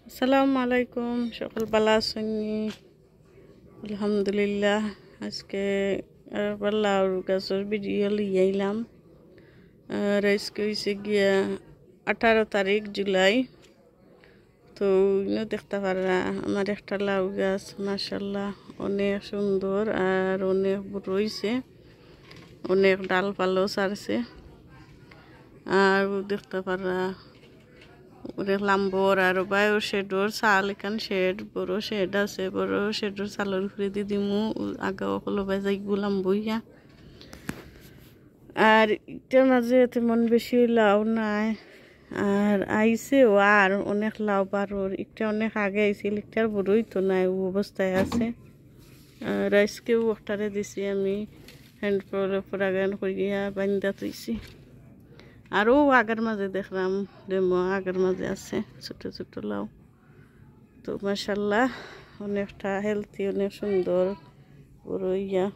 আসসালামু আলাইকুম, সকল ভালো আছেন? আলহামদুলিল্লাহ। আজকে আবার লাউর গাছের ভিডিও লিয়ে আইলাম। আর আজকে হয়েছে গিয়া 18 তারিখ জুলাই। তো ইনো দেখতে পারা আমার একটা লাউ গাছ, মাশাল্লাহ অনেক সুন্দর আর অনেক বড় হয়েছে, অনেক ডালপালাও ছাড়ছে। আর দেখতে পারা দেখলাম বড় আর বায়ু শেডর চাল এখান শেড বড় শেড আছে, বড় শেডর চালের উপরে দি দিমু আগা হলো বাজাই গুলাম বইয়া। আর এটার মাঝে তেমন বেশি লাউ নাই, আর আইসেও আর অনেক লাউ বারোর একটা অনেক আগে আইছিল, একটার বড়ই তো নাই, ও অবস্থায় আছে। আর আজকেও ওটারে দিছি আমি হ্যান্ড পরাগান করিয়া বান্ধা তুইছি। আরও আগের মাঝে দেখলাম ডেমো আগের মাঝে আছে ছোট ছোট লাউ। তো মাশাল্লাহ অনেকটা হেলথি, অনেক সুন্দর বড় ইয়া।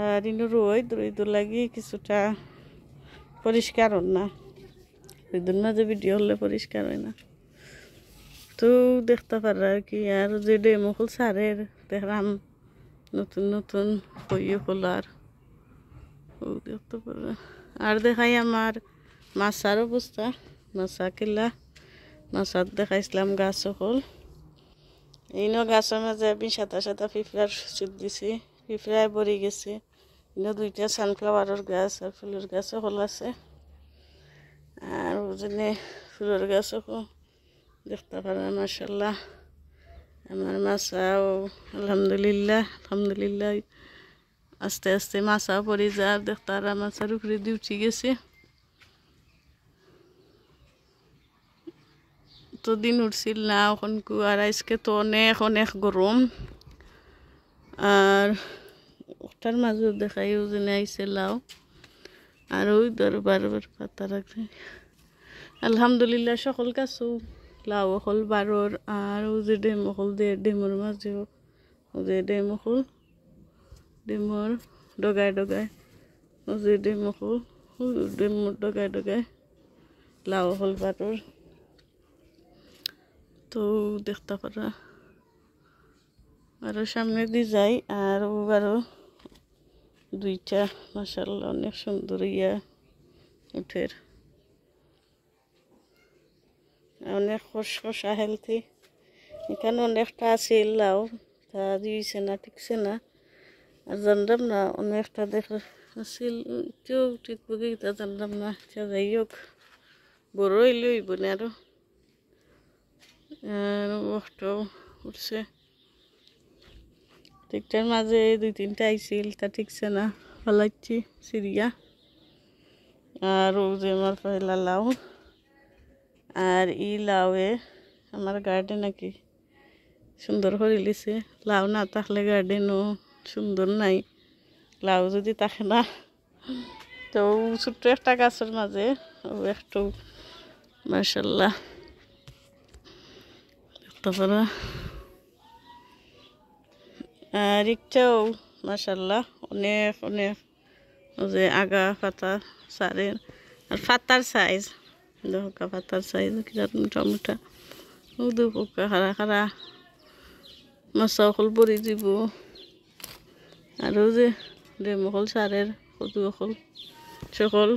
আর ইনো রোদ লাগি কিছুটা পরিষ্কার হন না, রোদের মাঝে ভিডিও হলে পরিষ্কার হয় না। তো দেখতে পারা আর কি। আর যে ডেমো ফুল সারের দেখলাম নতুন নতুন বইয়ে খোলার দেখতে পারা। আর দেখাই আমার মাছার অবস্থা, মাছা কিলা মাছার দেখাইছিলাম গাছ সকল। এইনো গাছের মাঝে আমি সাদা সাদা পিঁপড়ার চুট দিছি, পিঁপড়ায় ভরে গেছে। ইনো দুইটা সানফ্লাওয়ারের গাছ আর ফুলের গাছ সকল আছে। আর ওজনে ফুলের গাছ সকল দেখতে পারা মাশাল্লাহ। আমার মাছাও আলহামদুলিল্লাহ আলহামদুলিল্লাহ আস্তে আস্তে মাছাও পরে যা দেখতে আর মাছার উপরে দিয়ে উঠে গেছে। তো দিন উঠছিল না ওখানকু। আর আজকে তো অনেক অনেক গরম। আর ওটার মাঝে দেখাই ওজনে আইসে লাউ। আর ওই বারবার পাতা রাখছে। আলহামদুলিল্লাহ সকল গাছও লাউ হল বারোর। আর ও যে ডেম হল ডেমোর মাঝেও ও যে ডেম হল ডেমর ডগায় ডগায় ও যে ডেম হল ডেমর ডগায় ডগায় লাউ হল বারোর। তো দেখতে পারা আরো সামনে দিয়ে যাই। আর আরো দুইটা মাশাআল্লাহ অনেক সুন্দর ইয়া উঠের, অনেক খসখসা হেলথি। এখানে অনেকটা আছে লাউ, তা দিয়েছে না ঠিকছে না। আর জানলাম না অনেকটা দেখা আসিল, কেউ ঠিক বুঝে তা জানলাম না। যাই হোক বড় হইলে হইব না আরো। আর ওটাও উঠছে ঠিকটার মাঝে দুই তিনটা আইছিল, তা ঠিকছে না ফলাচ্ছি সিরিয়া। আর ও যে আমার পয়লা লাউ। আর ই লাউয়ে আমার গার্ডেন নাকি সুন্দর করে লিছে। লাউ না থাকলে গার্ডেনও সুন্দর নাই, লাউ যদি থাকে না। তো ছোট্ট একটা গাছের মাঝে ও একটু মাশাল্লাহ দেখতে পারা। আর একটাও মাশাল্লাহ অনেক অনেক যে আগা পাতা সারের। আর পাতার সাইজ দেখো, পাতার সাইজ কিরকম মোটা মোটা। ও দেখো খারা খারা মাছা অকল পরি দিব। আরও যে ডেমকল সারের কদু অকল সকল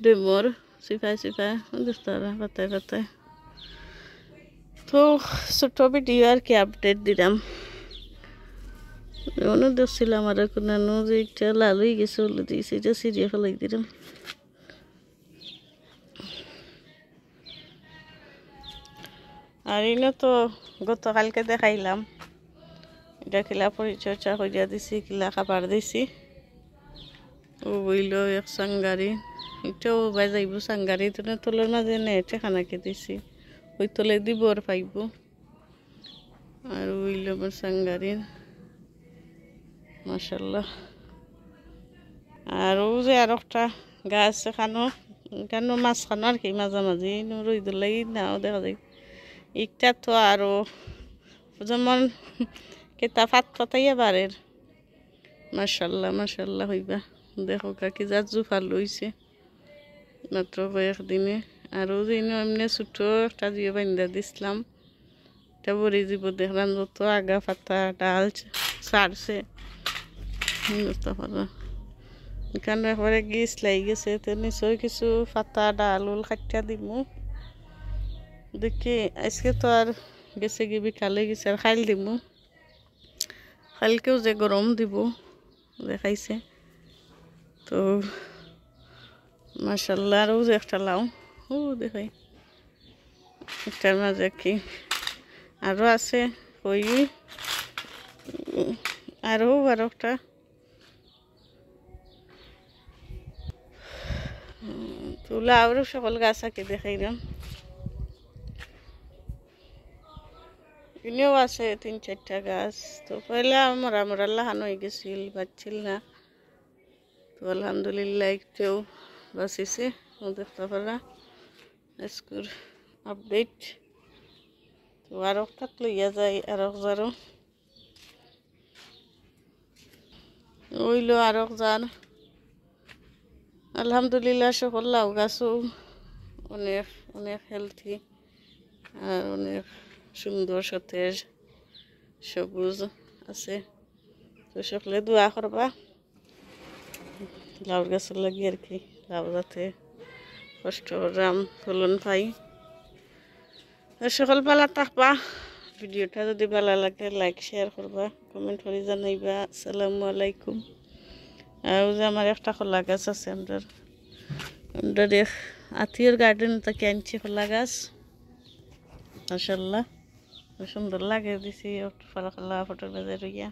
ডেমর চিপাই চিপাই দেখতে পাতায় পাতায়। তো ছোট ভিডিও আর কি আপডেট দিলাম। অনেক দেখছিলাম আর কোনো যে একটা লাল হয়ে গেছে বলে দিয়েছে, এটা সিরিয়া ফেলাই দিলাম। আর এনে তো গতকালকে দেখাইলাম এটা কিলা পরিচর্যা করিয়া দিছি, কিলা খাবার দিছি। ও বইল এক সাংগারি, এটাও বাজাইব সাংগারি। তোলের মাঝে নেটে খানাকে দিছি, ওই তোলে দিব আর পাইব। আর ওইল আমার সাংগারির মাশাল্লাহ। আর ও যে আর একটা গাছ খানো কেন মাছ খানো আর কি মাঝামাঝি রই দিলাই নাও দেখা যায়। একটা তো আরো যেমন কেতা ফাত পাতাইয়া বারের মাশাল্লাহ মাশাল্লাহ হইবা। দেখো কাকি যা জুফা লইছে মাত্র কয়েকদিনে। আর ও যে এমনি ছোটো একটা দিয়ে বান্ধা দিছিলাম, এটা বড়ি দিব দেখলাম যত আগা পাতা ডাল ছাড়ছে বুঝতে পারো। এখানে একবারে গিস লাই গেছে, তো নিশ্চয় কিছু পাতা ডাল উল খাটিয়া দিব দেখি। আজকে তো আর গেছে কি বিকালে গেছে, আর খাইল দিব, কালকেও যে গরম দিব দেখাইছে। তো মাশাল্লাহ আরও যে একটা লাউ ও দেখাই, একটার মাঝে কি আরও আছে ওই আরও একটা তো লাউরও সকল গাছ আঁকে দেখাইলাম। এনেও আছে 3-4টা গাছ। তো পয়লা মরা লাহান হয়ে গেছিল, বাচ্ছিল না। তো আলহামদুলিল্লাহ একটু বাঁচিছে দেখতে পারা আজকের আপডেট। তো আর একটা লইয়া যায় আর যারও ওইলো আর যার আলহামদুলিল্লাহ সকল লাউ গাছও অনেক অনেক হেলথি আর অনেক সুন্দর সতেজ সবুজ আছে। তো সকলে দোয়া করবা লাউর গাছের লাগি আর কি, লাউ যাতে কষ্ট রাম ফলন পাই। সকল ভালো থাকবা। ভিডিওটা যদি ভালো লাগে লাইক শেয়ার করবা, কমেন্ট করে জানাইবা। আসসালামু আলাইকুম। আর যে আমার একটা খোলা গাছ আছে, আমরা আত্মীয়র গার্ডেন থেকে আনছি খোলা গাছ, মাশাআল্লাহ সুন্দর লাগে দিছি, ফটো বাজার রইয়া।